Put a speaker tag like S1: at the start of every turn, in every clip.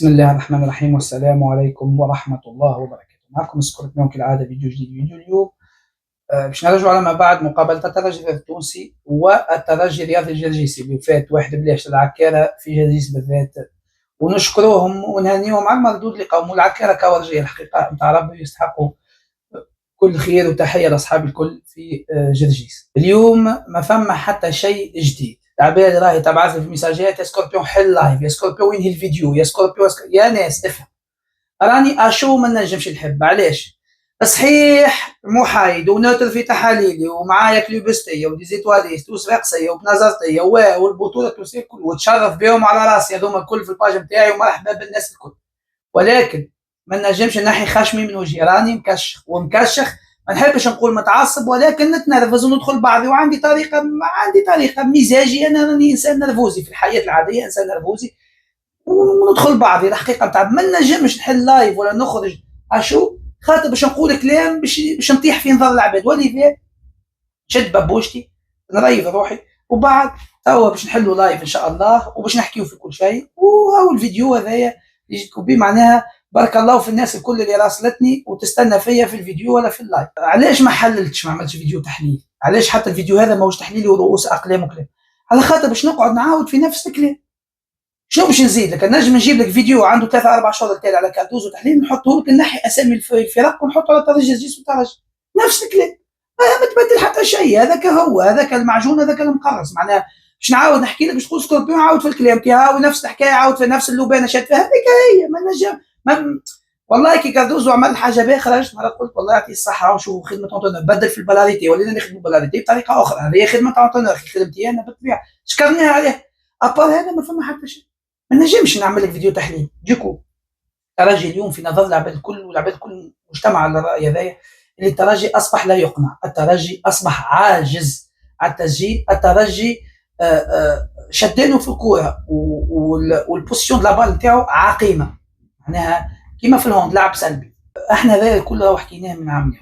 S1: بسم الله الرحمن الرحيم والسلام عليكم ورحمة الله وبركاته. معكم سكوربيون كالعادة فيديو جديد. فيديو اليوم باش نرجعوا على ما بعد مقابلة الترجي الرياضي التونسي والترجي الرياضي الجرجيسي اللي فات واحد بلاش العكارة في جرجيس بالذات، ونشكروهم ونهنيهم على المردود اللي قاموا. العكارة كورجية الحقيقة نتاع ربي يستحقوا كل خير وتحية لأصحاب الكل في جرجيس. اليوم ما فما حتى شيء جديد. العباد راهي تبعث في ميساجات يا سكوربيون حل لايف، يا سكوربيون وين هي الفيديو، يا سكوربيون يا ناس افهم. راني اشو ما نجمش نحب، علاش؟ صحيح محايد ونوتر في تحاليلي ومعايا كلوبستيه وديزيتواليست وصفاقسيه وبنزرتيه والبطوله التونسيه الكل وتشرف بهم على راسي هذوما الكل في الباج نتاعي ومرحبا بالناس الكل، ولكن ما نجمش نحي خشمي من وجهي. راني مكشخ ومكشخ، ما نحبش نقول متعصب ولكن نتنرفز وندخل بعضي، وعندي طريقه مزاجي. انا راني انسان نرفوزي في الحياه العاديه، انسان نرفوزي وندخل بعضي الحقيقه نتاع ما نجمش نحل لايف ولا نخرج اشو خاطر باش نقول كلام باش نطيح في نظر العباد، ولذا شد بابوشتي نريض روحي وبعد توا باش نحلوا لايف ان شاء الله وباش نحكيو في كل شيء. وهو الفيديو هذايا اللي جيتكم بيه معناها بارك الله في الناس الكل اللي راسلتني وتستنى فيا في الفيديو ولا في اللايف. علاش ما حللتش ما عملتش فيديو تحليل؟ علاش حتى الفيديو هذا ماهوش تحليلي ورؤوس اقلام وكلام؟ على خاطر باش نقعد نعاود في نفس الكلام. شنو باش نزيد لك؟ نجم نجيب لك فيديو عنده 3-4 شهور تالي على كارتوز وتحليل نحطه لك، نحي اسامي الفرق ونحطه على الترجي الجيش والترجي نفس الكلام، ما تبدل حتى شيء. هذاك هو، هذاك المعجون، هذاك المقرص. معناها باش نعاود نحكي لك باش تقول سكوربيون عاود في الكلام تاعها ونفس الحكايه عاود في نفس اللوبانه شاد فيها. هذيك هي ما نجم والله كي كاردوزو عمل حاجه باهيه خرجت مرة قلت والله يعطيه الصحه ونشوفوا خدمه اونتونور، بدل في البلاريتي ولينا نخدموا البلاريتي بطريقه اخرى. هذه خدمه اونتونور خدمتي انا بالطبيعه شكرناها عليه. ابار هذا ما فما حتى شيء، ما نجمش نعمل لك فيديو تحليل. ديكو الترجي اليوم في نظر العباد الكل والعباد الكل مجتمع على الراي هذايا اللي الترجي اصبح لا يقنع، الترجي اصبح عاجز على التسجيل. الترجي شدانه في الكوره والبوزيسيون دو لابال نتاعو عقيمه، معناها كيما في الهوند لعب سلبي. احنا هذا الكل راهو حكيناه من عام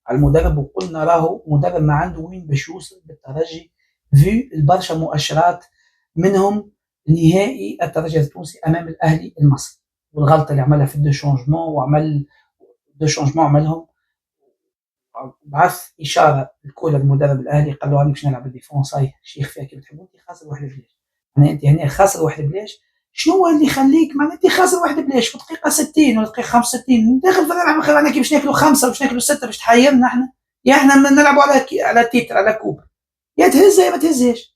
S1: على المدرب وقلنا راهو مدرب ما عنده وين باش يوصل بالترجي في البرشا مؤشرات، منهم نهائي الترجي التونسي امام الاهلي المصري والغلطه اللي عملها في الدو شونجمون، وعمل دو شونجمون عملهم بعث اشاره لكل المدرب الاهلي قال له انا باش نلعب الديفونس هاي شيخ فيها كيف تحبوا انت خاسر واحد بلاش. يعني انت هنا خاسر واحد بلاش، شنو اللي يخليك معناتها انت خاسر واحد بلاش في دقيقه 60 ولا دقيقه 65 داخل في الملعب خير عليك باش ناكلوا 5 باش ناكلوا 6 باش تحيرنا احنا؟ يا احنا نلعبوا على تيتر على كوب، يا تهزها يا ما تهزهاش.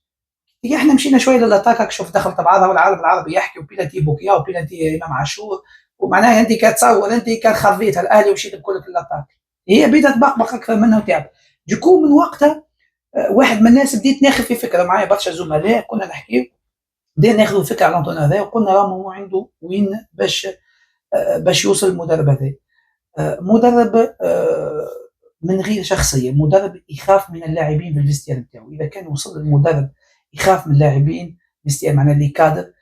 S1: احنا مشينا شويه للاتاك، شوف دخل تبعها والعالم العربي يحكي وبيلانتي بوكيا وبيلانتي امام عاشور، ومعناها انت كتصور انت كان خذيتها الاهلي ومشيت بكل الاتاك، هي بدات تبقبق اكثر منها وتعب. ديكو من وقتها واحد من الناس بديت ناخذ في فكره معايا برشا زملاء كنا نحكي، بدينا ناخذ فكره على الانطون هذا وقلنا راه هو عنده وين باش يوصل المدرب هذا. مدرب من غير شخصيه، مدرب يخاف من اللاعبين في الفيستير نتاعو. اذا كان وصل المدرب يخاف من اللاعبين فيستير معناه اللي كادر،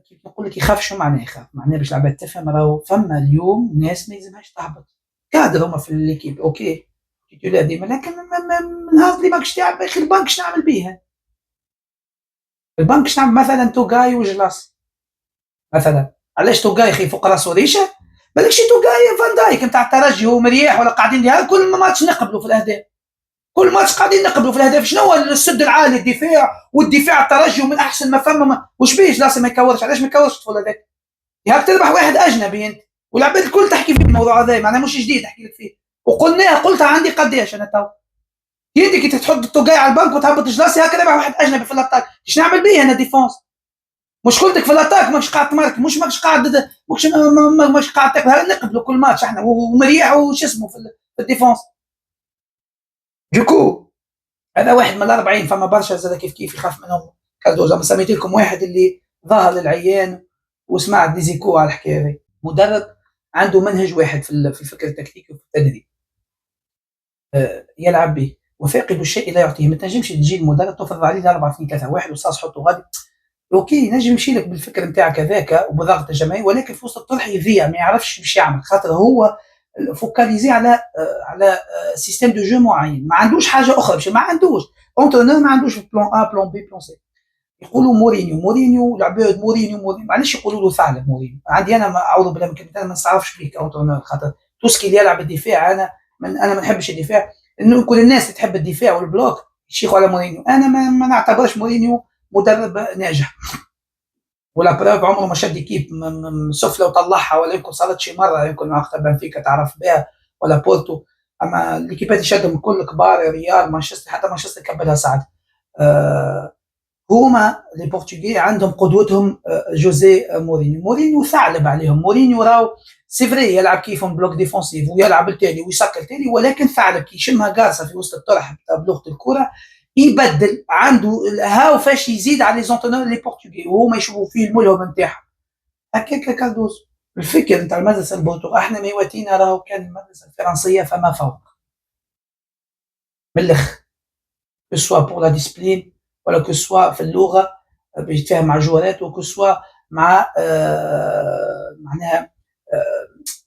S1: كيف نقول لك يخاف شو معناه يخاف؟ معناه باش العباد تفهم راهو فما اليوم ناس ما يلزمهاش تهبط، كادر هما في الليكيب اوكي تيتولار ديما، لكن النهار اللي ماكش تلعب اخي البنك شنو نعمل بيها؟ البنك شنو نعمل مثلا توغاي وجلاس مثلا؟ علاش توغاي اخي فوق راسو ريشه؟ بالك شي توغاي فان دايك نتاع الترجي ومرياح ولا قاعدين لها كل ماتش نقبلوا في الاهداف، كل ماتش قاعدين نقبلوا في الاهداف. شنو هو السد العالي الدفاع والدفاع الترجي ومن احسن ما فما وش بيش لازم ما يكورش؟ علاش ما يكورش الطفل هذاك؟ ياك تربح واحد اجنبي انت والعباد الكل تحكي في الموضوع هذا، معناه مش جديد نحكي لك فيه وقلناها قلتها عندي قداش انا تو انت كي تحط التوقاي على البنك وتهبط جلاسي هكا ربح واحد اجنبي في الاتاك، ايش نعمل بيه انا ديفونس؟ مش قلتك في الاتاك ماكش قاعد تمارك، ماكش قاعد تقبل، نقبلوا كل ماتش احنا ومريح وش اسمه في الديفونس. دوكو هذا واحد من ال40 فما برشا زاد كيف يخاف منهم كاردوزا. ما سميت لكم واحد اللي ظهر للعيان وسمع ديزيكو على الحكايه هذه. مدرب عنده منهج واحد في الفكر التكتيكي وفي التدريب يلعب به، وفاقد الشيء لا يعطيه. ما تنجمش تجي المدرب تفرض عليه 4-2-3-1 وصاص حطه غادي اوكي نجم يمشي لك بالفكر نتاعك هذاك وبضغط الجماهير، ولكن في وسط الطرح يضيع ما يعرفش باش يعمل، خاطر هو فوكاليزي على سيستم دو جو معين، ما عندوش حاجه اخرى باش ما عندوش اونترونور، ما عندوش بلان ا بلان بي بلان سي. يقولوا مورينيو مورينيو العباد مورينيو مورينيو، معليش يقولوا له ثعلب مورينيو. عندي انا اعوذ بالله من كلمه، انا ما نستعرفش فيه كونترونور، خاطر توسكي اللي يلعب الدفاع انا ما نحبش الدفاع. انه كل الناس اللي تحب الدفاع والبلوك يشيخوا على مورينيو، انا ما نعتبرش مورينيو مدرب ناجح. ولا بروف عمره ما شد كيب سفله وطلعها، ولا يمكن صارت شي مره، يمكن وقت بنفيكا تعرف بها ولا بورتو. اما الكيبات اللي شدهم الكل كبار، ريال مانشستر، حتى مانشستر كبلها سعد. آه هما لي بورتوغي عندهم قدوتهم جوزي مورينيو. مورينيو ثعلب عليهم. مورينيو راهو سي فري يلعب كيفهم بلوك ديفونسيف ويلعب التالي ويسكر التالي، ولكن ثعلب كي يشمها قارصه في وسط الطرح بلغه الكره يبدل عنده هاو فاش يزيد على لي زونتونور لي بورتوغي وهما يشوفوا فيه الملهم نتاعهم. هكاك كاردوزو الفكر نتاع المدرسه البرتغاليه. احنا ميواتينا راهو كان المدرسه الفرنسيه فما فوق من الاخر، سوا بور لا ديسبلين ولا كو سوا في اللغه باش يتفاهم مع الجوارات، وكو سوا مع معناها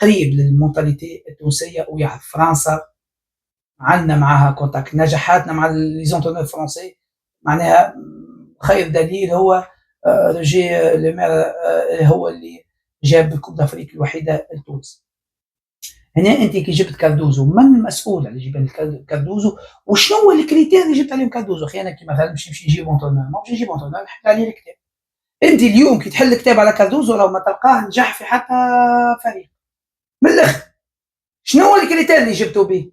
S1: قريب للمونتاليتي التونسيه ويعرف فرنسا. عندنا معاها كونتاكت، نجاحاتنا مع لي زونتونور الفرنسي معناها خير دليل هو روجي لومير، هو اللي جاب الكوب دافريك الوحيده لتونس. هنا انت كي جبت كاردوزو، من المسؤول على جبال كاردوزو؟ وشنو هو الكريتير اللي جبت عليهم كاردوزو؟ اخي انا كي مثلا نمشي نجيب اونترونور، ما نجيب اونترونور نحل عليه الكتاب. انت اليوم كي تحل كتاب على كاردوزو لو ما تلقاه نجح في حتى فريق. من الاخر شنو هو الكريتير اللي جبتوا به؟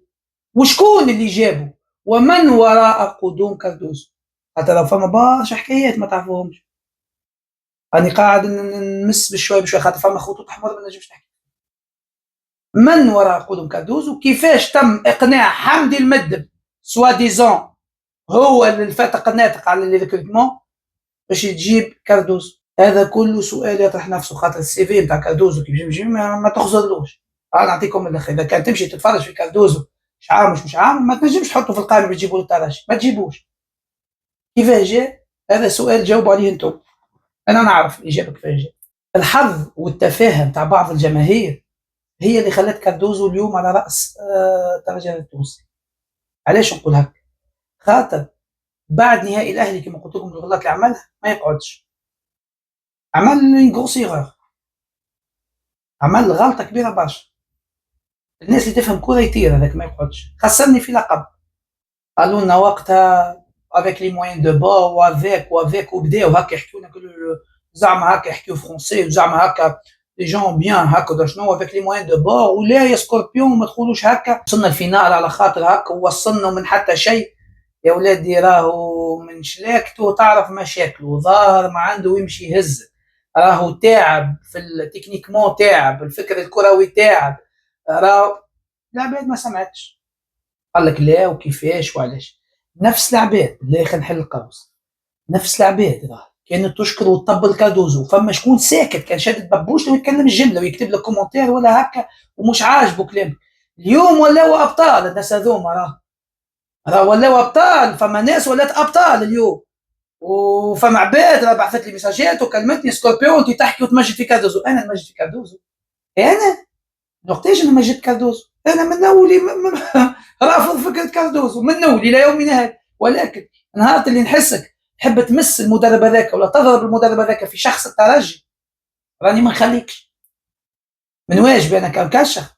S1: وشكون اللي جابه؟ ومن وراء قدوم كاردوزو؟ حتى لو فما برشا حكايات ما تعرفوهمش، راني قاعد نمس بشوي بشوي خاطر فما خطوط حمر ما نجمش نحكي. من وراء قدوم كاردوزو؟ كيفاش تم اقناع حمدي المدب سوا ديزون هو الفتق الناطق على الريكروتمون باش تجيب كاردوزو؟ هذا كله سؤال يطرح نفسه، خاطر السي في نتاع كاردوزو كي يجي ما تخزرلوش. انا نعطيكم من الاخر، اذا كان تمشي تتفرج في كاردوزو مش عام مش عام ما تنجمش تحطه في القائمه باش تجيبوا للترجي، ما تجيبوش. كيفاه جاء؟ هذا سؤال جاوبوا عليه انتم، انا نعرف الاجابه كيفاه جاء. الحظ والتفاهم تاع بعض الجماهير هي اللي خلت كاردوزو اليوم على راس الترجي التونسي. علاش نقول هكا؟ خاطر بعد نهائي الاهلي كما قلت لكم الغلط اللي عملها ما يقعدش، عمل غوسيغور، عمل غلطه كبيره برشا. الناس اللي تفهم كوره يطير هذاك ما يقعدش. خسرني في لقب، قالوا لنا وقتها افيك لي موين دو بور وافيك وبداو هكا يحكيو لنا زعما هكا يحكيو فرونسي وزعما هكا لي جون بيان هكا شنو افيك لي موين دو بور ولا يا سكوربيون ما تقولوش هكا. وصلنا الفينال على خاطر هكا ووصلنا من حتى شيء. يا ولادي راهو من شلاكته تعرف مشاكله، ظاهر ما عنده يمشي يهز، راهو تاعب في التكنيكمون، تاعب الفكر الكروي، تاعب راهو العباد ما سمعتش، قال لك لا وكيفاش وعلاش. نفس العباد اللي خلينا نحل القوس، نفس العباد راه كانت تشكر وتطبل كاردوزو، فما شكون ساكت كان شادد ببوشته ويتكلم الجمله ويكتب لك كومنتير ولا هكا ومش عاجبه كلامك. اليوم ولاو ابطال الناس هذوما، راه ولاو ابطال، فما ناس ولات ابطال اليوم. وفما عباد راه بعثت لي ميساجات وكلمتني سكوربيون انت تحكي وتمجد في كاردوزو. انا نمجد في كاردوزو؟ انا نقطيش انا مجد كاردوزو؟ انا من اولي رافض فكره كاردوزو من اولي الى يومنا هذا. ولكن نهار اللي نحسك تحب تمس المدرب هذاك ولا تضرب المدرب هذاك في شخص الترجي راني ما نخليكش. من واجبي انا كمكشخ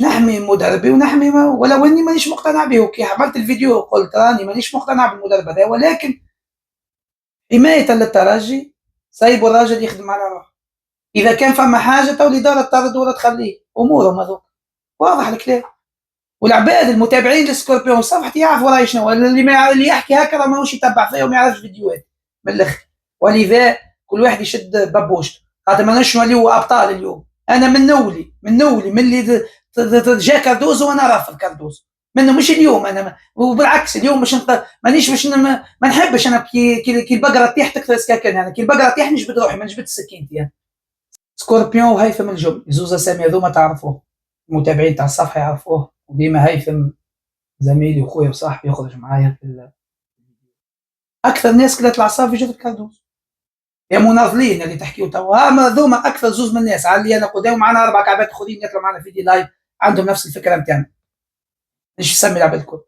S1: نحمي مدربي ونحمي ولو اني مانيش مقتنع به. وكي عملت الفيديو قلت راني مانيش مقتنع بالمدرب هذا، ولكن حمايه للترجي سايبوا الراجل يخدم على روحه. اذا كان فما حاجه تو الاداره تطرد ولا تخليه امورهم هذوك، واضح الكلام. والعباد المتابعين للسكوربيون صفحتي يعرفوا راهي شنو، اللي يحكي هكا راه ماهوش يتبع فيا وما يعرفش فيديوهات من الاخر. ولذا كل واحد يشد ببوشته، خاطر ما نجمش نوليو ابطال اليوم. انا من نولي من اللي جا كاردوزو وانا رافض كاردوزو منه، مش اليوم انا وبالعكس اليوم مش مانيش باش ما نحبش انا كي البقره تطيح تكثر سكاكن، يعني كي البقره تطيح نجبد روحي ما نجبد سكينتي يعني. سكوربيون وهيثم الجم زوز اسامي هذوما تعرفوه، المتابعين تاع الصفحه يعرفوه، وديما هيثم زميلي وخويا وصاحبي يخرج معايا في اكثر ناس كلات العصافي جات كاردوز. يا مناضلين اللي تحكيو توا هذوما اكثر زوز من الناس على اللي انا قدام، معنا 4 كعبات اخرين يطلعوا معنا في دي لايف عندهم نفس الفكره نتاعنا. ايش يسمي العباد الكل؟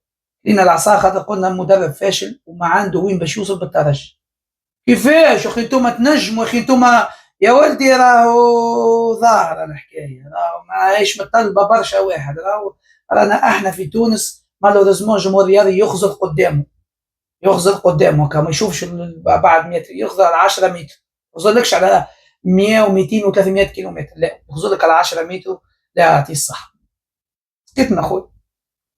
S1: لينا العصا خاطر قلنا مدرب فاشل وما عنده وين باش يوصل بالترجي. كيفاش اخي انتم تنجموا اخي انتم؟ يا ولدي راهو ظاهره الحكايه، راهو ماهيش متطلبه برشا واحد، راهو رانا احنا في تونس مالوريزمون الجمهور الرياضي يخزر قدامه، يخزر قدامه هكا ما يشوفش بعد 100، يخزر على 10 متر، ما يخزرلكش على 100 و200 و300 كيلومتر، لا يخزر لك على 10 متر. لا يعطيه الصح. سكتنا خويا،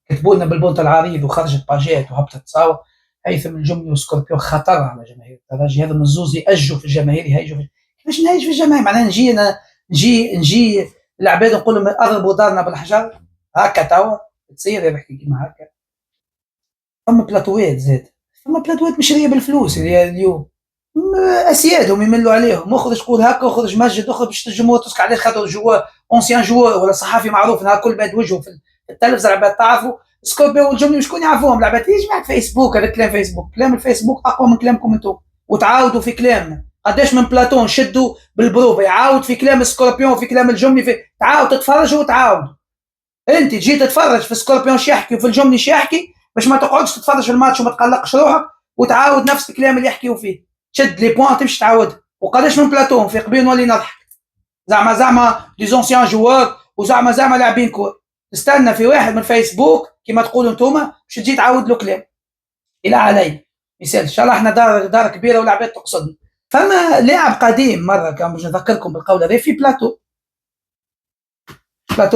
S1: كتبوا لنا بالبونت العريض وخرجت باجات وهبطت تصاور. هيثم الجملي وسكوربيو خطر على جماهير الترجي، هذا من الزوز يأجوا في الجماهير يهيجوا في. كيفاش نهيج في الجماهير؟ معناها نجي انا نجي العباد نقول لهم اضربوا دارنا بالحجر هكا توا تصير يحكي كيما هكا. فما بلاتوات زاد، فما بلاتوات مشريه بالفلوس اللي اليوم اسيادهم يملوا عليهم، اخرج قول هكا، اخرج مسجد، اخرج باش الجمهور تسكت عليه خاطر جوا اونسيان جوار ولا صحافي معروف نهار كل بعد وجهه في التلفزه العباد تعرفوا. سكوربيو والجمله شكون يعرفوهم العباد؟ يا جماعه فيسبوك، هذا كلام فيسبوك، كلام الفيسبوك اقوى من كلامكم انتم، وتعاودوا في كلامنا قداش من بلاتون شدوا بالبروفه يعاود في كلام سكوربيون وفي كلام الجملي، في تعاود تتفرجوا وتعاود. انت تجي تتفرج في سكوربيون شي يحكي وفي الجملي شي يحكي باش ما تقعدش تتفرج في الماتش وما تقلقش روحك وتعاود نفس الكلام اللي يحكيوا فيه، تشد لي بوان تمشي تعاودها. وقداش من بلاتون في قبيل نولي نضحك زعما دي زونسيان جوار وزعما لاعبين كور، تستنى في واحد من فيسبوك كما تقولوا انتوما باش تجي تعاود له كلام. الى علي مثال ان شاء الله احنا دار كبيره والعباد تقصدنا. فما لاعب قديم مره كان باش نذكركم بالقول هذا في بلاتو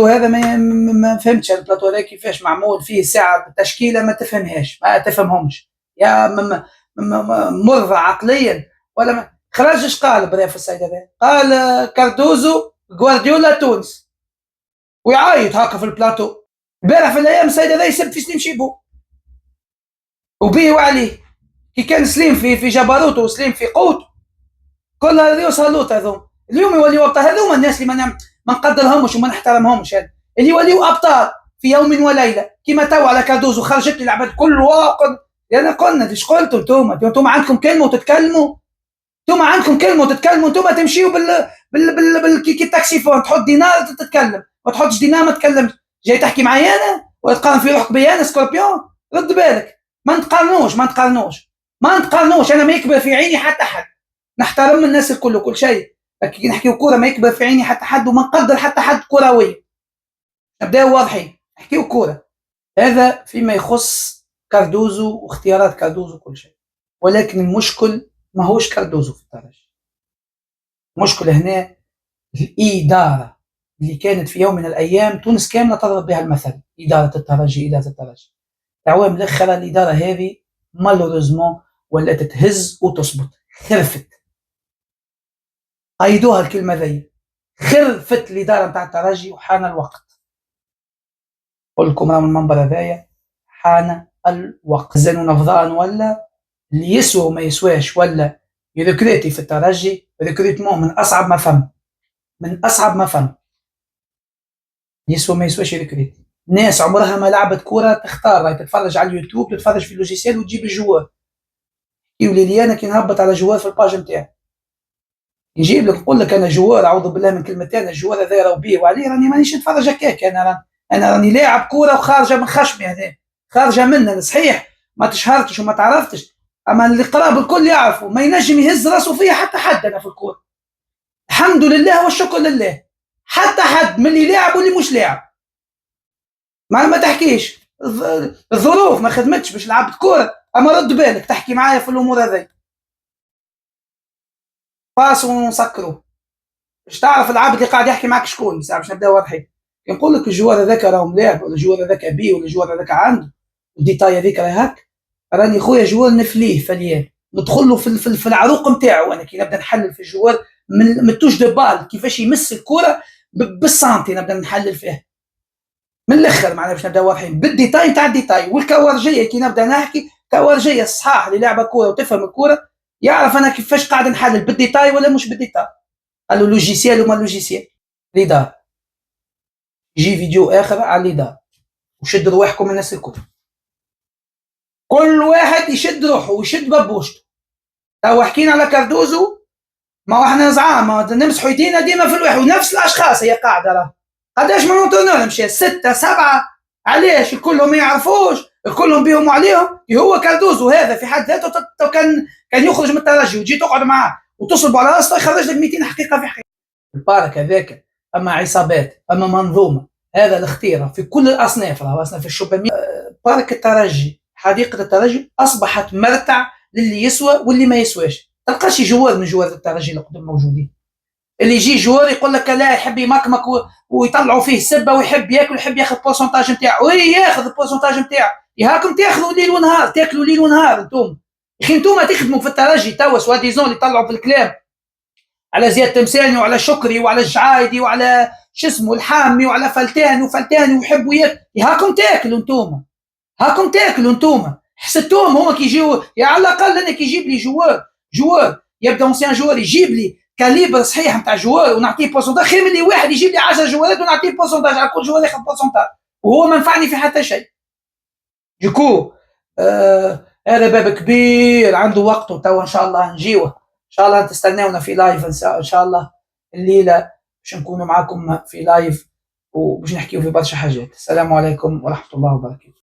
S1: هذا ما فهمتش البلاتو هذا كيفاش معمول، فيه ساعه تشكيله ما تفهمهاش ما تفهمهمش يا مرضى عقليا ولا ما خرج. ايش قال بريف السيد هذا؟ قال كاردوزو غوارديولا تونس ويعيط هكا في البلاتو. امبارح في الايام السيد هذا يسب في سليم شيبو وبيه وعليه كي كان سليم في جبروته وسليم في قوته كل هذه وصلوت هذوم. اليوم يوليوا ابطال، هذوما الناس اللي ما نقدرهمش وما نحترمهمش، اللي يوليوا ابطال في يوم وليله كما تو على كادوزو خرجت لي العباد كل واقد. يعني قلنا ايش قلتوا انتم عندكم كلمه وتتكلموا، انتم عندكم كلمه وتتكلموا، انتم تمشيوا كي التاكسيفون تحط دينار تتكلم ما تحطش دينار ما تتكلمش. جاي تحكي معايا انا وتقارن في روحك بي انا سكوربيون؟ رد بالك، ما نتقارنوش انا ما يكبر في عيني حتى حد، نحترم الناس الكل وكل شيء، لكن نحكيو كوره ما يكبر في عيني حتى حد وما نقدر حتى حد كروي. نبداو واضحين نحكيو كوره. هذا فيما يخص كاردوزو واختيارات كاردوزو وكل شيء، ولكن المشكل ماهوش كاردوزو في الترجي، المشكل هنا الإدارة اللي كانت في يوم من الأيام تونس كاملة تضرب بها المثل، إدارة الترجي. الأعوام الأخيرة الإدارة هذه مالوريزمون ولا تتهز وتصبت، خرفت. أيدوها الكلمة ذي، خرفت الإدارة نتاع الترجي وحان الوقت. قل لكم راه من المنبر هذايا حان الوقت. زانونا فضان ولا اللي يسوى وما يسواش ولا يركريتي في الترجي ريكريتمون من أصعب ما فهم، يسوى ما يسواش يركريتي. ناس عمرها ما لعبت كورة تختار، راهي تتفرج على اليوتيوب تتفرج في اللوجيسيال وتجيب الجوار. يولي لي أنا كي نهبط على جوار في الباج نتاعي يجيب لك نقول لك انا جوار اعوذ بالله من كلمتين، الجوار هذا راهو بيه وعليه راني مانيش نتفرج هكاك، انا راني لاعب كوره وخارجه من خشمي هذا، خارجه منه صحيح ما تشهرتش وما تعرفتش، اما اللي قراب الكل يعرفوا ما ينجم يهز راسه فيها حتى حد. انا في الكوره الحمد لله والشكر لله، حتى حد من اللي لاعب واللي مش لاعب ما تحكيش الظروف ما خدمتش باش لعبت كوره، اما رد بالك تحكي معايا في الامور هذي باس ونسكروا باش تعرف العبد اللي قاعد يحكي معك شكون. باش نبدا واضحين، نقول لك الجوار هذاك راه ملاعب ولا الجوار هذاك بي ولا الجوار هذاك عنده الديتاي هذيك راهي هاك، راني خويا جوار نفليه فليان ندخل له في العروق نتاعو. انا كي نبدا نحلل في الجوار من التوش دو بال كيفاش يمس الكره بالسنتي نبدا نحلل فيه من الاخر معناها باش نبدا واضحين بالديتاي تاع الديتاي. والكورجيه كي نبدا نحكي كورجيه الصحاح اللي لعبه كوره وتفهم الكوره يعرف انا كيفاش قاعد نحلل بالديتاي ولا مش بالديتاي. قالوا لوجيسيال وما لوجيسيال ليدار، يجي فيديو اخر على ليدار وشد رواحكم من الناس الكل، كل واحد يشد روحه ويشد ببوشته. تو حكينا على كاردوزو، ما احنا زعامه نمسحوا يدينا ديما في الواحد ونفس الاشخاص هي قاعده. راه قداش من نوترنور مشى 6 7 علاش الكل ما يعرفوش كلهم بيهم وعليهم. هو كاردوزو هذا في حد ذاته كان يخرج من الترجي وتجي تقعد معاه وتصب على راسه يخرج لك 200 حقيقه في حقيقه. البارك هذاك اما عصابات اما منظومه، هذا الاختيار في كل الاصناف، راهو اصناف الشباب. بارك الترجي، حديقه الترجي اصبحت مرتع للي يسوى واللي ما يسواش. تلقاش جوار من جوار الترجي اللي قدام موجودين، اللي يجي جوار يقول لك لا يحب يمكمك ويطلعوا فيه سبه ويحب ياكل ويحب ياخذ البورسنتاج نتاعو، وي ياخذ البورسنتاج نتاعو. ياكم تاخذوا ليل ونهار، تاكلوا ليل ونهار انتم. اخي انتم تخدموا في الترجي توا سوا ديزون اللي طلعوا في الكلام على زياد تمساني وعلى شكري وعلى الجعايدي وعلى شو اسمه الحامي وعلى فلتاني ويحبوا هاكم تاكلوا انتم، هاكم تاكلوا انتم. حسدتوهم هما كيجيو على الاقل انا كيجيب لي جوار يبدا اونسيان جوار يجيب لي كاليبر صحيح نتاع جوار ونعطيه بورسنتاج، خير من اللي واحد يجيب لي 10 جوارات ونعطيه بورسنتاج على كل جوار ياخذ بورسنتاج وهو ما ينفعني في حتى شيء. ديكو هذا باب كبير عنده وقته توا، ان شاء الله نجيوه، ان شاء الله تستناونا في لايف ان شاء الله الليله باش نكونوا معاكم في لايف وباش نحكيو في برشا حاجات. السلام عليكم ورحمه الله وبركاته.